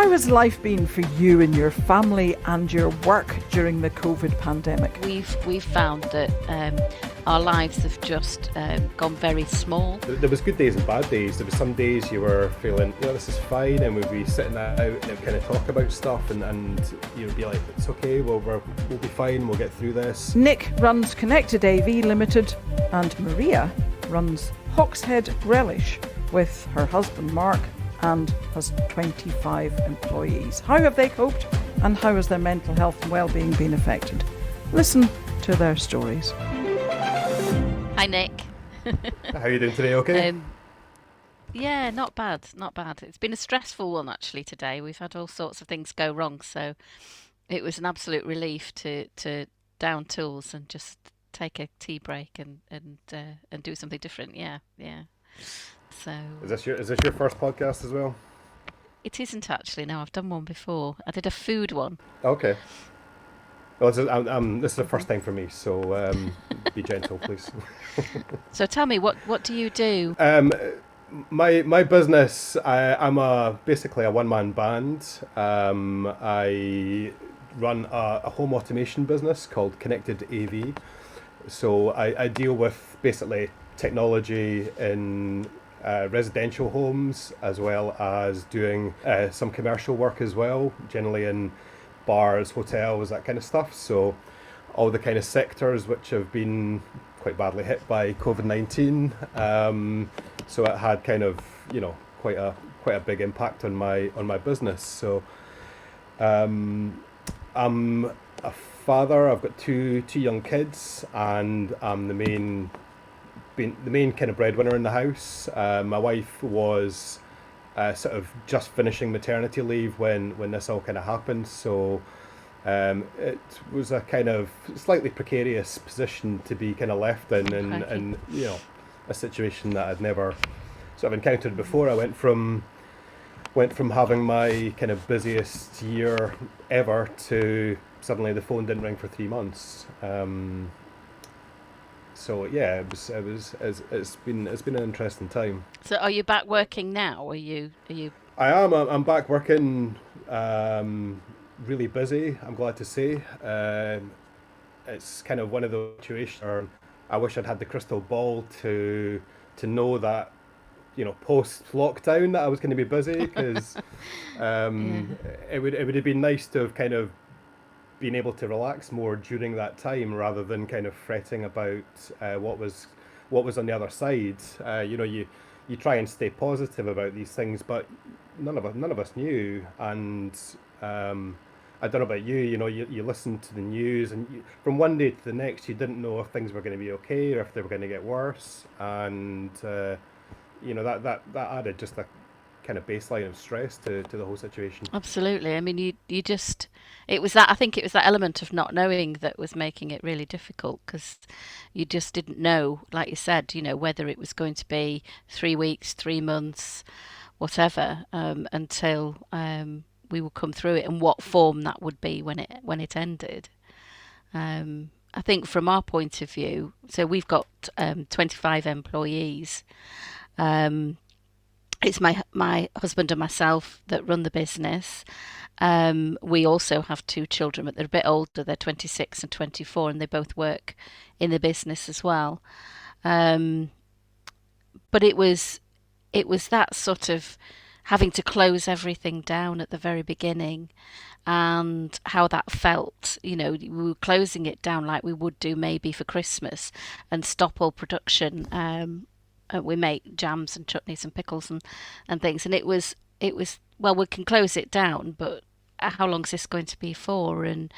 How has life been for you and your family and your work during the COVID pandemic? We've found that our lives have just gone very small. There was good days and bad days. There was some days you were feeling, this is fine, and we'd be sitting out and kind of talk about stuff, and you'd be like, it's okay, we'll be fine, we'll get through this. Nick runs Connected AV Limited, and Maria runs Hawkshead Relish with her husband Mark, and has 25 employees. How have they coped, and how has their mental health and well-being been affected? Listen to their stories. Hi, Nick. How are you doing today? Okay. Yeah, not bad. It's been a stressful one actually today. We've had all sorts of things go wrong, so it was an absolute relief to down tools and just take a tea break and do something different. Yeah. So Is this your first podcast as well? it isn't actually. No, I've done one before. I did a food one. Okay. Well, this is the first time for me, so be gentle, please. So tell me, what do you do? My business, I'm basically a one-man band. I run a home automation business called Connected AV. So I deal with basically technology in residential homes, as well as doing some commercial work as well, generally in bars, hotels, that kind of stuff. So all the kind of sectors which have been quite badly hit by COVID-19. So it had kind of, quite a big impact on my business. So I'm a father. I've got two young kids, and I'm the main kind of breadwinner in the house. My wife was sort of just finishing maternity leave when this all kind of happened, so it was a kind of slightly precarious position to be kind of left in a situation that I'd never sort of encountered before. I went from having my kind of busiest year ever to suddenly the phone didn't ring for 3 months. So yeah, it's been an interesting time. So are you back working now? Are you? I am. I'm back working. Really busy, I'm glad to say. It's kind of one of those situations where I wish I'd had the crystal ball to know that, post lockdown, that I was going to be busy, because it would have been nice to have kind of been able to relax more during that time, rather than kind of fretting about what was on the other side. You try and stay positive about these things, but none of us knew. And I don't know about you. You listen to the news, and from one day to the next, you didn't know if things were going to be okay or if they were going to get worse. And that added just a kind of baseline of stress to the whole situation. Absolutely. I mean, you just, I think it was that element of not knowing that was making it really difficult, because you just didn't know, like you said, whether it was going to be 3 weeks, 3 months, whatever, until we would come through it, and what form that would be when it ended. I think from our point of view, so we've got 25 employees. It's my husband and myself that run the business. We also have 2 children, but they're a bit older. They're 26 and 24, and they both work in the business as well. But it was that sort of having to close everything down at the very beginning, and how that felt. We were closing it down like we would do maybe for Christmas, and stop all production. We make jams and chutneys and pickles and things, and it was well, we can close it down, but how long is this going to be for? And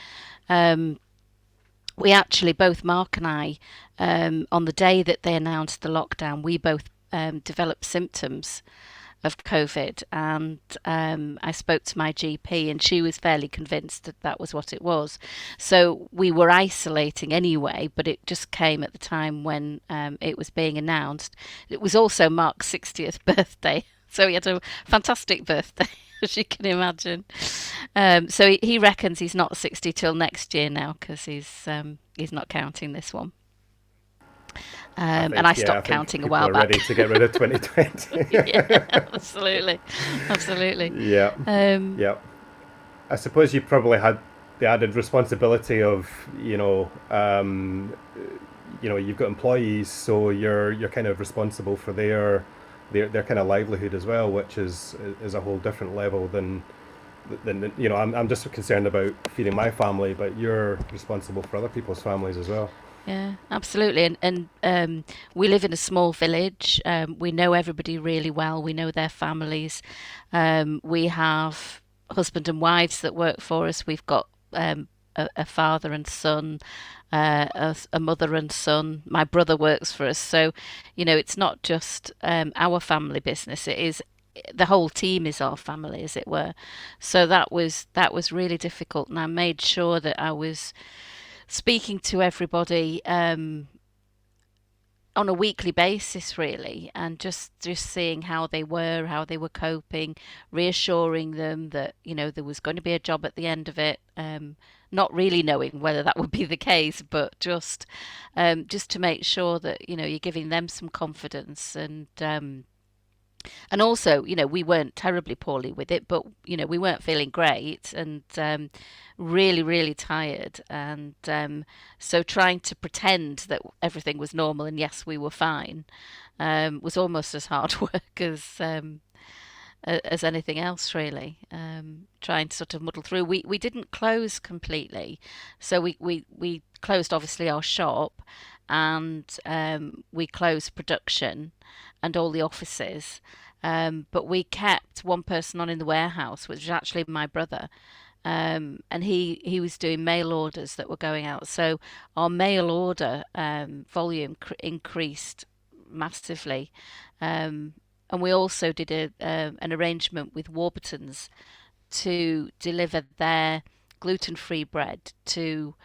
we actually, both Mark and I, on the day that they announced the lockdown, we both developed symptoms of COVID, and I spoke to my GP, and she was fairly convinced that was what it was. So we were isolating anyway, but it just came at the time when it was being announced. It was also Mark's 60th birthday, so he had a fantastic birthday, as you can imagine. So he reckons he's not 60 till next year now, because he's not counting this one. And I stopped I think counting a people while are back. ready to get rid of 2020. Yeah, absolutely, absolutely. Yeah, Um, yeah. I suppose you probably had the added responsibility of, you've got employees, so you're kind of responsible for their kind of livelihood as well, which is a whole different level than I'm just concerned about feeding my family, but you're responsible for other people's families as well. yeah, absolutely. And we live in a small village. We know everybody really well. We know their families. We have husband and wives that work for us. We've got a father and son, a mother and son. My brother works for us. So, it's not just our family business. It is the whole team is our family, as it were. So that was really difficult, and I made sure that I was speaking to everybody on a weekly basis, really, and just seeing how they were coping, reassuring them that there was going to be a job at the end of it. Not really knowing whether that would be the case, but just to make sure that you're giving them some confidence. And also, we weren't terribly poorly with it, but we weren't feeling great, and really, really tired. And so trying to pretend that everything was normal and yes, we were fine, was almost as hard work as anything else, really. Trying to sort of muddle through. We didn't close completely, so we closed obviously our shop, and we closed production and all the offices. But we kept one person on in the warehouse, which was actually my brother. And he was doing mail orders that were going out. So our mail order volume increased massively. And we also did an arrangement with Warburton's to deliver their gluten-free bread to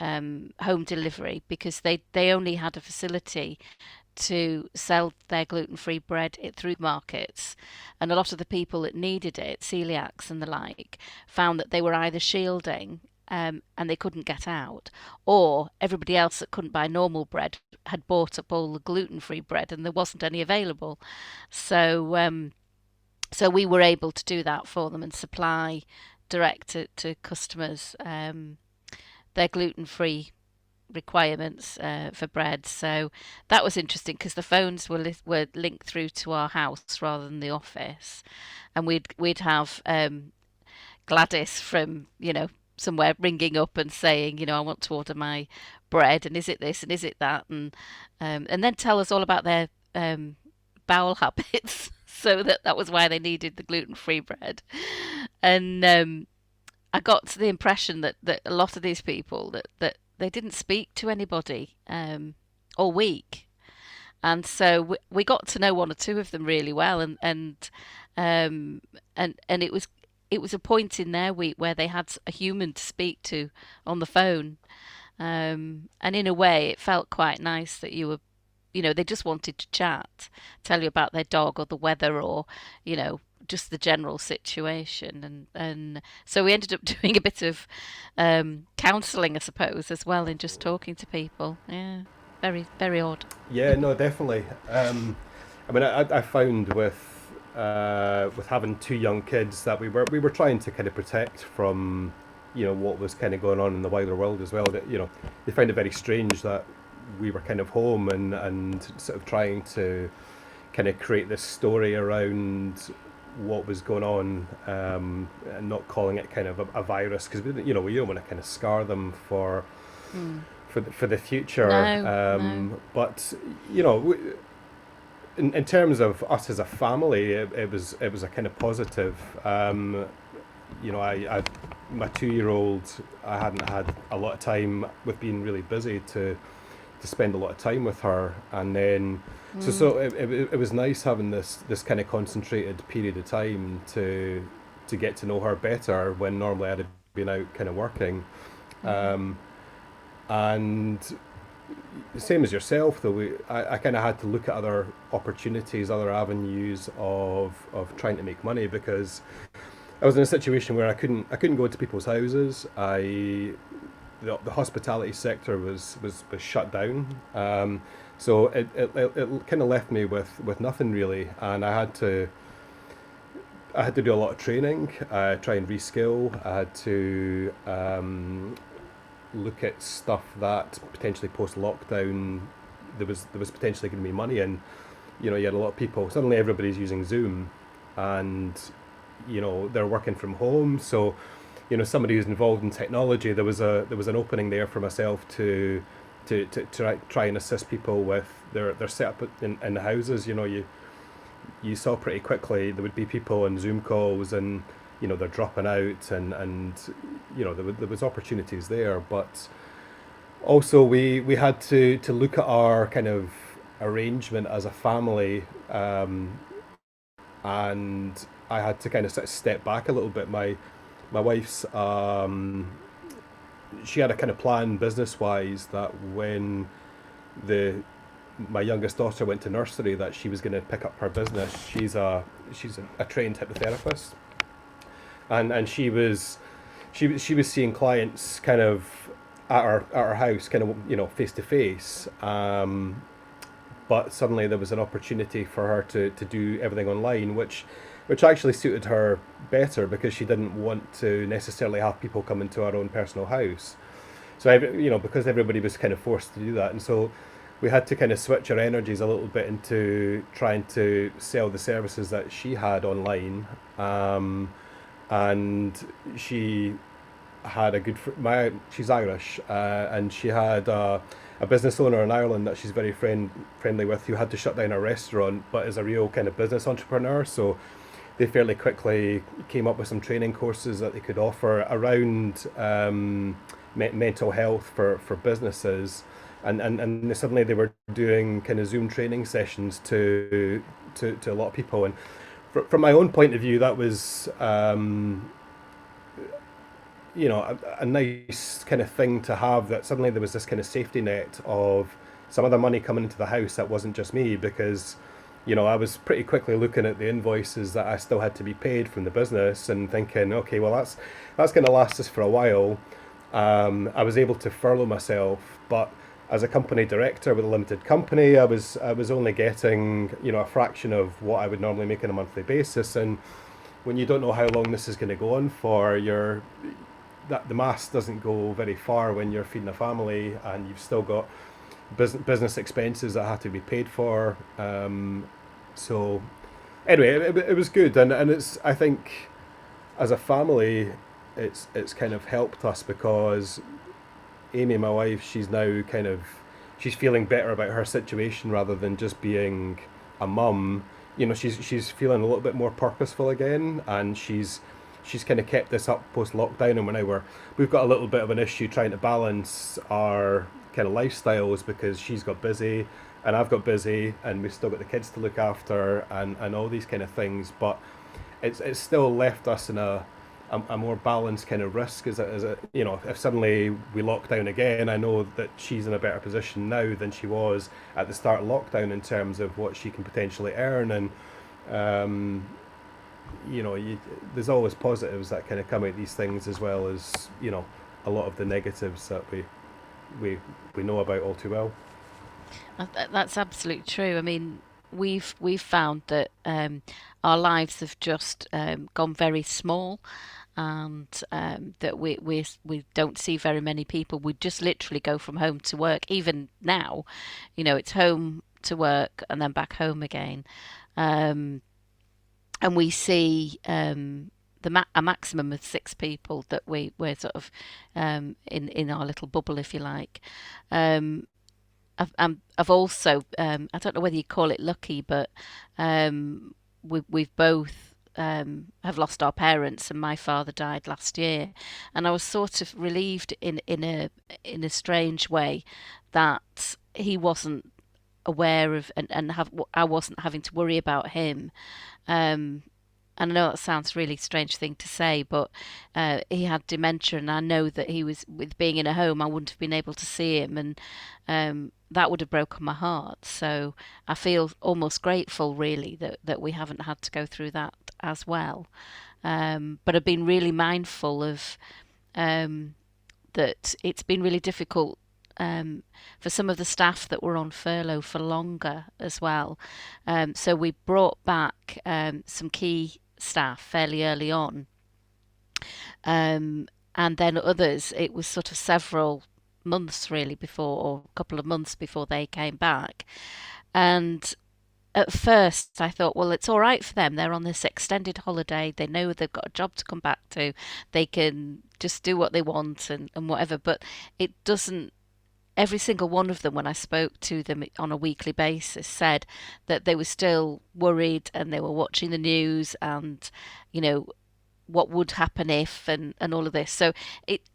home delivery, because they only had a facility to sell their gluten-free bread through markets, and a lot of the people that needed it, celiacs and the like, found that they were either shielding and they couldn't get out, or everybody else that couldn't buy normal bread had bought up all the gluten-free bread and there wasn't any available. So we were able to do that for them and supply direct to customers their gluten-free requirements for bread. So that was interesting, because the phones were linked through to our house rather than the office, and we'd have Gladys from somewhere ringing up and saying, I want to order my bread, and is it this and is it that, and then tell us all about their bowel habits. So that was why they needed the gluten-free bread. And I got the impression that a lot of these people that they didn't speak to anybody all week, and so we got to know one or two of them really well, and it was a point in their week where they had a human to speak to on the phone, and in a way it felt quite nice that they just wanted to chat, tell you about their dog or the weather, or just the general situation. And so we ended up doing a bit of counselling, I suppose, as well, in just talking to people. Yeah, very, very odd. Yeah, no, definitely. I mean, I found with having two young kids that we were trying to kind of protect from what was kind of going on in the wider world as well. That they found it very strange that we were kind of home and sort of trying to kind of create this story around what was going on, and not calling it kind of a virus, because we don't want to kind of scar them for the future. No. But in terms of us as a family, it was a kind of positive. I my 2-year-old, I hadn't had a lot of time, with being really busy, to spend a lot of time with her, and then so it was nice having this kind of concentrated period of time to get to know her better, when normally I'd have been out kind of working. And the same as yourself, though, I kind of had to look at other opportunities, other avenues of trying to make money, because I was in a situation where I couldn't go to people's houses. The hospitality sector was shut down. So it kind of left me with nothing really, and I had to do a lot of training, try and reskill. I had to look at stuff that potentially post lockdown there was potentially going to be money in. You had a lot of people. Suddenly, everybody's using Zoom, and they're working from home. So, somebody who's involved in technology, there was an opening there for myself to try and assist people with their setup in the houses. You saw pretty quickly there would be people on Zoom calls, and they're dropping out, and there was opportunities there, but also we had to look at our kind of arrangement as a family, and I had to kind of sort of step back a little bit. My wife's she had a kind of plan business wise that when the my youngest daughter went to nursery, that she was going to pick up her business. She's a trained hypnotherapist, and she was seeing clients kind of at our house, kind of face to face. But suddenly there was an opportunity for her to do everything online, which actually suited her better because she didn't want to necessarily have people come into our own personal house. So because everybody was kind of forced to do that, and so we had to kind of switch our energies a little bit into trying to sell the services that she had online. And she had a she's Irish, and she had a business owner in Ireland that she's very friendly with, who had to shut down a restaurant, but is a real kind of business entrepreneur. So they fairly quickly came up with some training courses that they could offer around mental health for businesses, and suddenly they were doing kind of Zoom training sessions to a lot of people. And from my own point of view, that was a nice kind of thing to have, that suddenly there was this kind of safety net of some other money coming into the house that wasn't just me, because I was pretty quickly looking at the invoices that I still had to be paid from the business and thinking, okay, well that's going to last us for a while. I was able to furlough myself, but as a company director with a limited company, I was only getting a fraction of what I would normally make on a monthly basis. And when you don't know how long this is going to go on for, that the maths doesn't go very far when you're feeding a family and you've still got business expenses that have to be paid for. So anyway, it was good, and I think as a family, it's kind of helped us, because Amy, my wife, she's feeling better about her situation rather than just being a mum. She's feeling a little bit more purposeful again, and she's kind of kept this up post lockdown. And we've got a little bit of an issue trying to balance our kind of lifestyles, because she's got busy and I've got busy, and we've still got the kids to look after, and all these kind of things. But it's still left us in a more balanced kind of risk. If suddenly we lock down again, I know that she's in a better position now than she was at the start of lockdown in terms of what she can potentially earn. And there's always positives that kind of come out of these things, as well as a lot of the negatives that we know about all too well. That's absolutely true. I mean, we've found that our lives have just gone very small, and that we don't see very many people. We just literally go from home to work. Even now, it's home to work and then back home again, and we see a maximum of 6 people that we're sort of in our little bubble, if you like. I've also I don't know whether you call it lucky, but we've both have lost our parents, and my father died last year, and I was sort of relieved in a strange way that he wasn't aware of, and I wasn't having to worry about him. And I know that sounds a really strange thing to say, but he had dementia, and I know that he was, with being in a home, I wouldn't have been able to see him, and that would have broken my heart. So I feel almost grateful, really, that we haven't had to go through that as well. But I've been really mindful of that it's been really difficult for some of the staff that were on furlough for longer as well. So we brought back some key staff fairly early on. And then others, it was sort of several months really before, or a couple of months before they came back. And at first I thought, well, it's all right for them. They're on this extended holiday. They know they've got a job to come back to. They can just do what they want and whatever. But it doesn't, every single one of them, when I spoke to them on a weekly basis, said that they were still worried and they were watching the news and, you know, what would happen if and all of this. So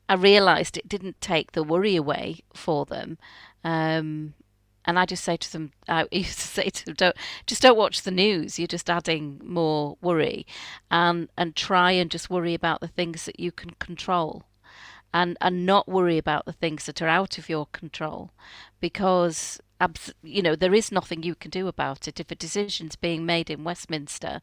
I realised it didn't take the worry away for them. And I just say to them, I used to say to them, don't watch the news. You're just adding more worry, and try and just worry about the things that you can control, and not worry about the things that are out of your control, because you know, there is nothing you can do about it. If a decision's being made in Westminster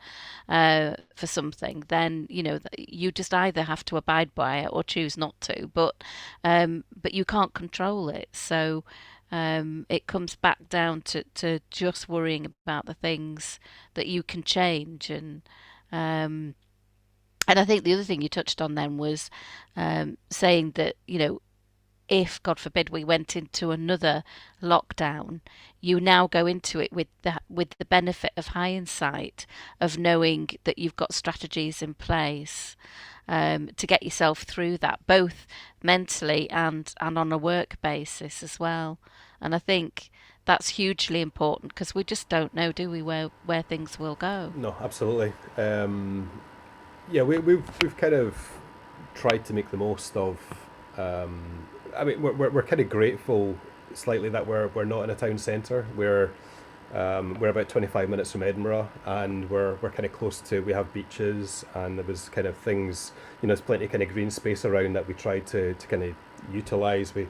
for something, then you know you just either have to abide by it or choose not to. But you can't control it. So it comes back down to just worrying about the things that you can change. And I think the other thing you touched on then was saying that, you know, if, God forbid, we went into another lockdown, you now go into it with the benefit of hindsight, of knowing that you've got strategies in place to get yourself through that, both mentally and on a work basis as well. And I think that's hugely important, because we just don't know, do we, where things will go? No, absolutely. Yeah, we've kind of tried to make the most of. I mean, we're kind of grateful slightly that we're not in a town centre. We're about 25 minutes from Edinburgh, and we're kind of close to. We have beaches, and there was kind of things. You know, there's plenty of kind of green space around that we tried to kind of utilise. We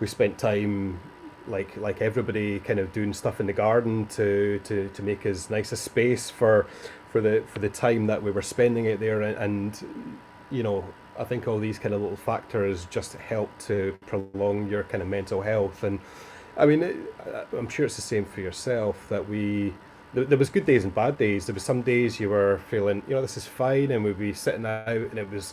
spent time like everybody kind of doing stuff in the garden to make as nice a space for the time that we were spending it there, and you know, I think all these kind of little factors just help to prolong your kind of mental health. And I mean, I'm sure it's the same for yourself, that there was good days and bad days. There was some days you were feeling, you know, this is fine, and we'd be sitting out, and it was,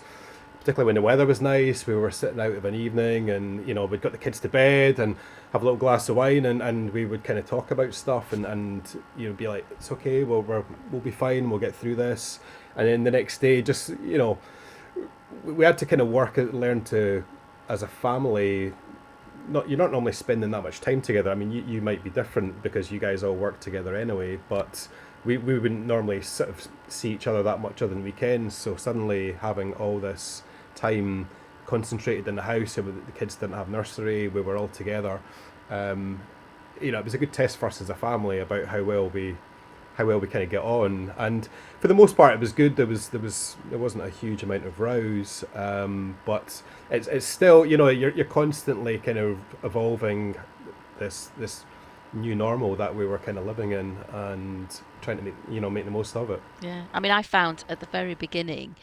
particularly when the weather was nice, we were sitting out of an evening, and you know, we'd got the kids to bed and have a little glass of wine, and we would kind of talk about stuff, and you know, be like, it's okay, we'll be fine, we'll get through this. And then the next day, just, you know, we had to kind of learn to, as a family, you're not normally spending that much time together. I mean, you might be different because you guys all work together anyway, but we wouldn't normally sort of see each other that much other than weekends. So suddenly having all this time concentrated in the house, and the kids didn't have nursery, we were all together. You know, it was a good test for us as a family about how well we kind of get on, and for the most part it was good. There wasn't a huge amount of rows, but it's still, you know, you're constantly kind of evolving this new normal that we were kind of living in, and trying to make the most of it. Yeah, I mean, I found at the very beginning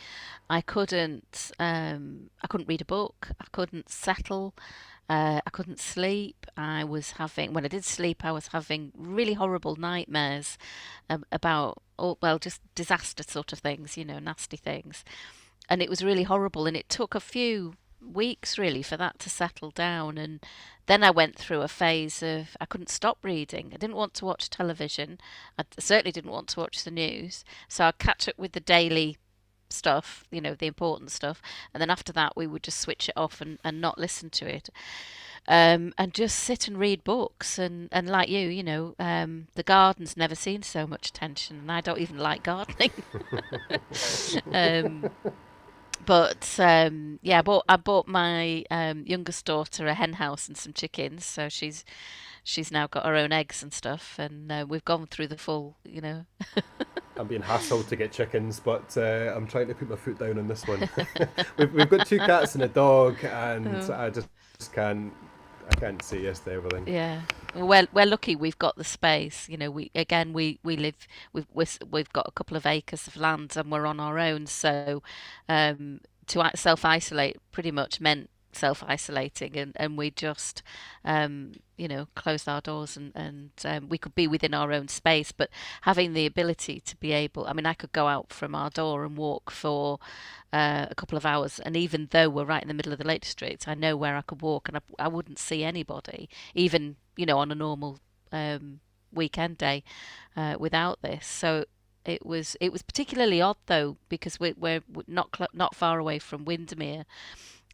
I couldn't read a book, I couldn't settle. I couldn't sleep. When I did sleep, I was having really horrible nightmares about, just disaster sort of things, you know, nasty things. And it was really horrible. And it took a few weeks really for that to settle down. And then I went through a phase of, I couldn't stop reading. I didn't want to watch television. I certainly didn't want to watch the news. So I'd catch up with the daily stuff, you know, the important stuff, and then after that we would just switch it off and not listen to it, and just sit and read books, and like you know, the garden's never seen so much attention, and I don't even like gardening. But I bought my youngest daughter a hen house and some chickens, so she's now got her own eggs and stuff, and we've gone through the full, you know. I'm being hassled to get chickens, but I'm trying to put my foot down on this one. we've got 2 cats and a dog, and I just can't say yes to everything. Yeah, well, we're lucky we've got the space. You know, we live, we've got a couple of acres of land, and we're on our own. So to self-isolate pretty much meant self-isolating, and we just closed our doors, and we could be within our own space, but having the ability to be able, I mean, I could go out from our door and walk for a couple of hours, and even though we're right in the middle of the Lake District, I know where I could walk, and I wouldn't see anybody, even on a normal weekend day, without this. So it was particularly odd though, because we're not far away from Windermere,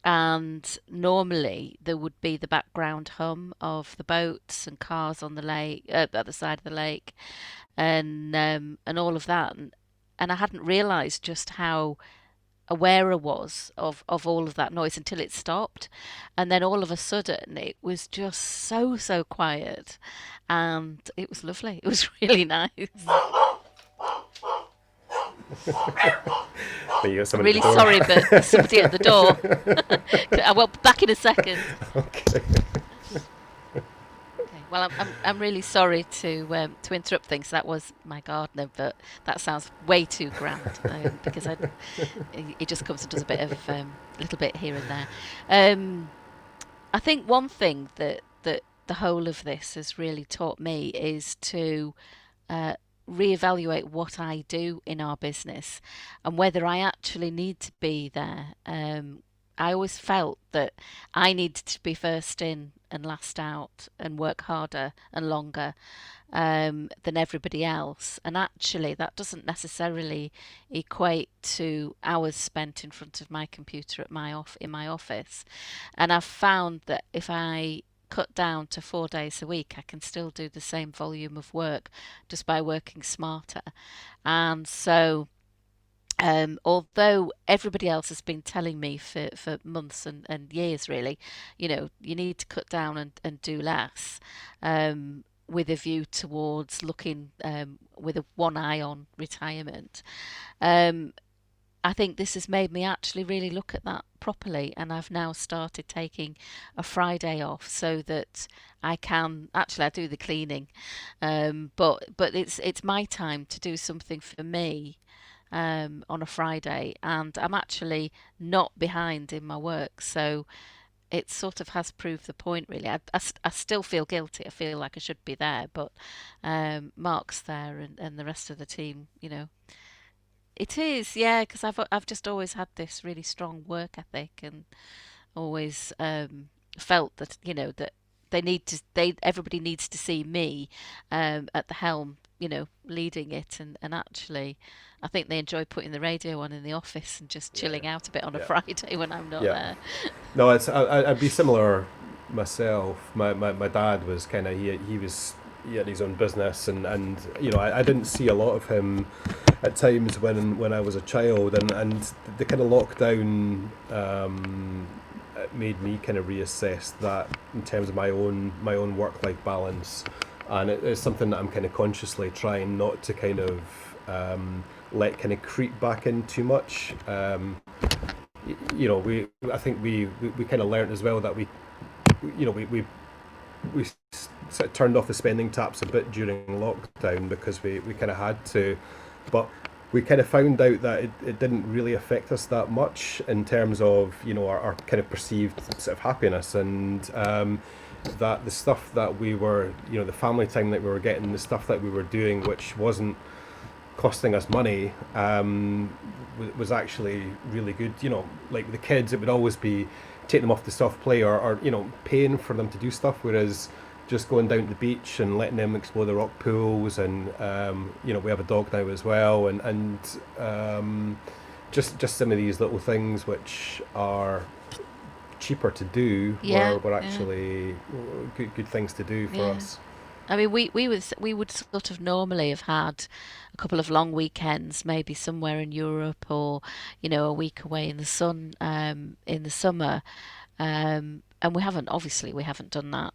and normally there would be the background hum of the boats and cars on the lake, at the side of the lake, and all of that, and I hadn't realised just how aware I was of all of that noise until it stopped, and then all of a sudden it was just so quiet, and it was lovely. It was really nice. I'm really sorry, but there's somebody at the door. I will be back in a second. Okay. Well, I'm really sorry to interrupt things. That was my gardener, but that sounds way too grand, because he just comes and does a bit of little bit here and there. I think one thing that the whole of this has really taught me is to reevaluate what I do in our business and whether I actually need to be there. I always felt that I needed to be first in and last out and work harder and longer than everybody else. And actually, that doesn't necessarily equate to hours spent in front of my computer in my office. And I've found that if I cut down to 4 days a week, I can still do the same volume of work just by working smarter. And so although everybody else has been telling me for months and years, really, you need to cut down and do less, with a view towards looking with one eye on retirement. I think this has made me actually really look at that properly, and I've now started taking a Friday off so that I can actually, I do the cleaning, but it's my time to do something for me on a Friday, and I'm actually not behind in my work, so it sort of has proved the point, really. I still feel guilty. I feel like I should be there, but Mark's there, and the rest of the team, It is, yeah, because I've just always had this really strong work ethic, and always felt that that everybody needs to see me at the helm, leading it, and actually, I think they enjoy putting the radio on in the office and just chilling out a bit on a Friday when I'm not there. No, I'd be similar myself. My dad was kind of he had his own business, and I didn't see a lot of him at times when I was a child, and the kind of lockdown it made me kind of reassess that in terms of my own work-life balance, and it's something that I'm kind of consciously trying not to kind of let kind of creep back in too much. I think we kind of learned as well that we sort of turned off the spending taps a bit during lockdown because we kind of had to, but we kind of found out that it didn't really affect us that much in terms of our kind of perceived sort of happiness, and that the stuff that we were the family time that we were getting, the stuff that we were doing which wasn't costing us money, was actually really good. Like with the kids, it would always be taking them off to soft play or paying for them to do stuff, whereas just going down to the beach and letting them explore the rock pools, and we have a dog now as well, and just some of these little things which are cheaper to do were actually good things to do for us. I mean, we would sort of normally have had a couple of long weekends, maybe somewhere in Europe, or a week away in the sun in the summer, and we haven't done that.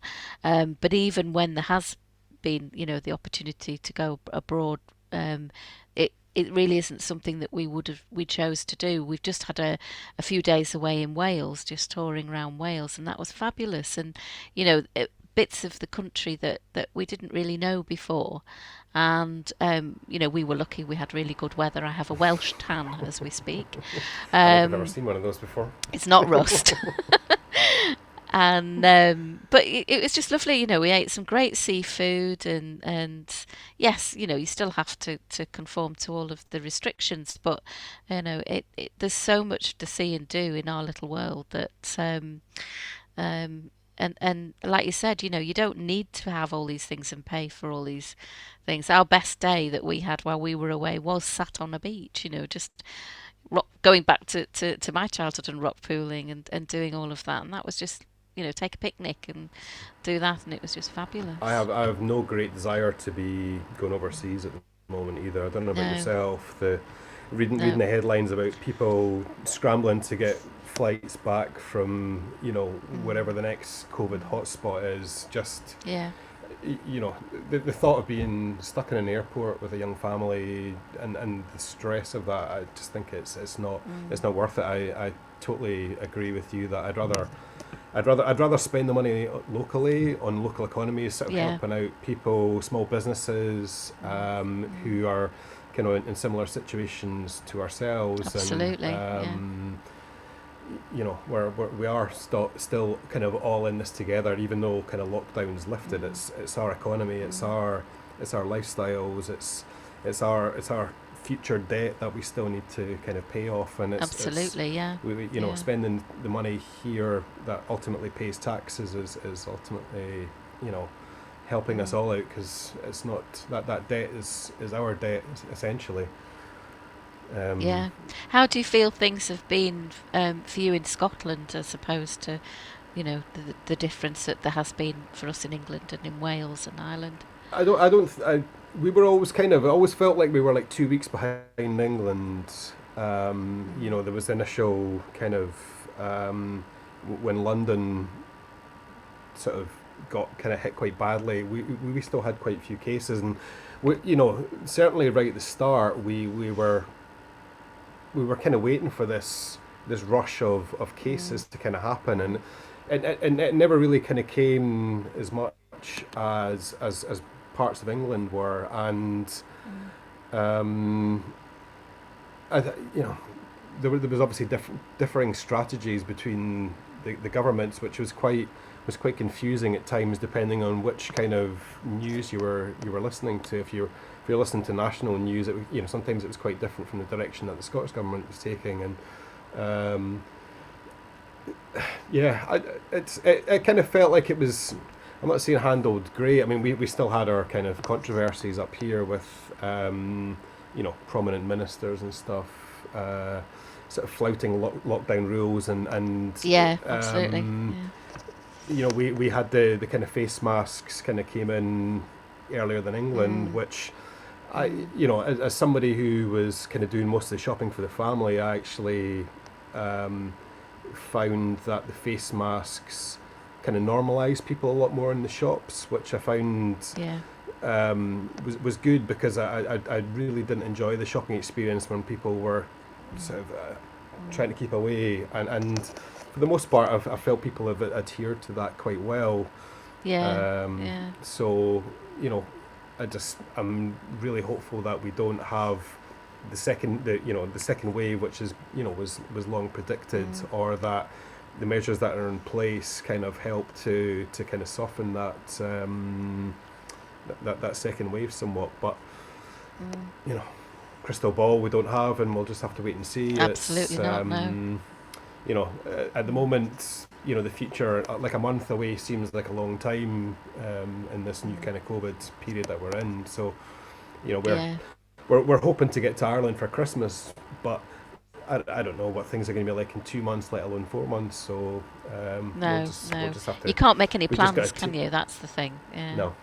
But even when there has been the opportunity to go abroad, it really isn't something that we chose to do. We've just had a few days away in Wales, just touring around Wales, and that was fabulous. And bits of the country that we didn't really know before, and we were lucky. We had really good weather. I have a Welsh tan as we speak. I've never seen one of those before. It's not rust. And but it was just lovely. We ate some great seafood, and yes, you still have to conform to all of the restrictions, but there's so much to see and do in our little world that um and like you said, you don't need to have all these things and pay for all these things. Our best day that we had while we were away was sat on a beach, just going back to my childhood and rock pooling and doing all of that. And that was just, take a picnic and do that. And it was just I fabulous. have I have no great desire to be going overseas at the moment either. I don't know about No, yourself. The reading no. the headlines about people scrambling to get flights back from Mm, wherever the next COVID hotspot is. Just yeah. the thought of being stuck in an airport with a young family and the stress of that. I just think it's Mm, not worth it. I totally agree with you that I'd rather spend the money locally on local economies, sort of yeah. helping out people, small businesses Mm, mm, who are kind of in similar situations to ourselves, and absolutely. Yeah. we are still kind of all in this together, even though kind of lockdown's lifted. Mm, It's our economy, mm, it's our lifestyles, it's our future debt that we still need to kind of pay off, and it's absolutely. Yeah. Yeah. spending the money here that ultimately pays taxes is ultimately you know helping us Mm, all out, because it's not that debt is our debt essentially. Um, yeah. How do you feel things have been for you in Scotland as opposed to, the difference that there has been for us in England and in Wales and Ireland? we were always I always felt like we were like 2 weeks behind England. Mm, There was the initial kind of when London sort of got kind of hit quite badly. We still had quite a few cases, and certainly right at the start we were kind of waiting for this rush of mm, cases to kind of happen, and it never really kind of came as much as parts of England were, and mm, um, there was obviously differing strategies between the governments, which was quite confusing at times, depending on which kind of news you were listening to. If you're listening to national news, sometimes it was quite different from the direction that the Scottish government was taking, and um, yeah, it kind of felt like it was. I'm not saying handled great. I mean, we still had our kind of controversies up here with prominent ministers and stuff, sort of flouting lockdown rules, and yeah, absolutely. um, Yeah. we had the kind of face masks kind of came in earlier than England, Mm, which I, mm, as somebody who was kind of doing most of the shopping for the family, I actually um, found that the face masks kind of normalised people a lot more in the shops, which I found yeah. was good, because I really didn't enjoy the shopping experience when people were Mm, sort of trying mm, to keep away, and for the most part I felt people have adhered to that quite well. yeah. Yeah. So you know, I'm really hopeful that we don't have the second wave, which is was long predicted, Mm, or that the measures that are in place kind of help to kind of soften that second wave somewhat. But mm. you know, crystal ball we don't have, and we'll just have to wait and see. Absolutely not. No. At the Mm, moment, the future, like a month away, seems like a long time in this new mm, kind of COVID period that we're in. So, you know, we're yeah. we're, we're hoping to get to Ireland for Christmas, but I don't know what things are going to be like in 2 months, let alone 4 months. So we'll No. just we'll No. just have You to can't make any we just plans, got can to you? That's the thing. Yeah. no,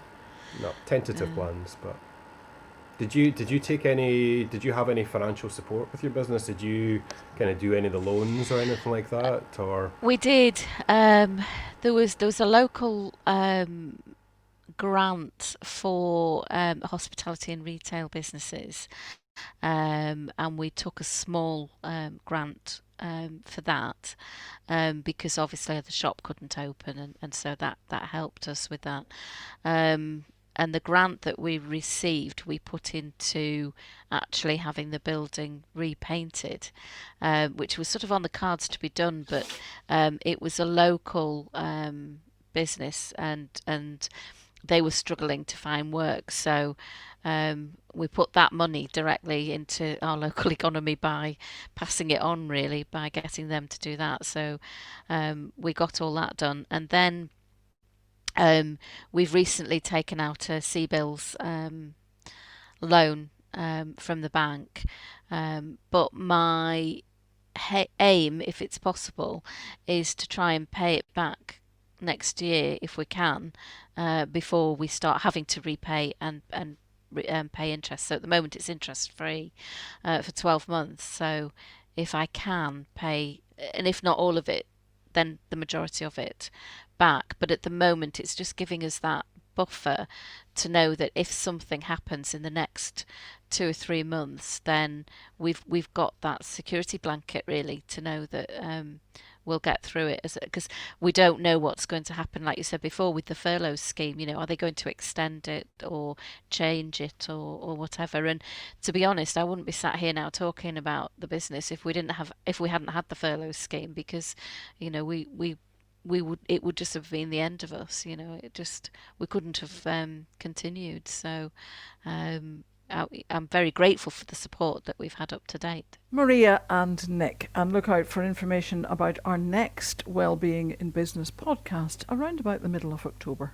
no tentative Yeah. plans. But did you have any financial support with your business? Did you kind of do any of the loans or anything like that, or We did. There was a local grant for hospitality and retail businesses, and we took a small grant for that, because obviously the shop couldn't open, and so that helped us with that. Um, the grant that we received, we put into actually having the building repainted, which was sort of on the cards to be done, but it was a local business, and they were struggling to find work. So we put that money directly into our local economy by passing it on, really, by getting them to do that. So we got all that done. And then we've recently taken out a CBILS loan from the bank. But my aim, if it's possible, is to try and pay it back next year if we can, before we start having to repay and pay interest. So at the moment it's interest free for 12 months. So if I can pay, and if not all of it, then the majority of it back. But at the moment it's just giving us that buffer to know that if something happens in the next 2 or 3 months, then we've got that security blanket, really, to know that we'll get through it, because we don't know what's going to happen, like you said before, with the furlough scheme. Are they going to extend it or change it or whatever? And to be honest, I wouldn't be sat here now talking about the business if we hadn't had the furlough scheme, because we would, it would just have been the end of us. We couldn't have continued. So I'm very grateful for the support that we've had up to date. Maria and Nick, and look out for information about our next Wellbeing in Business podcast around about the middle of October.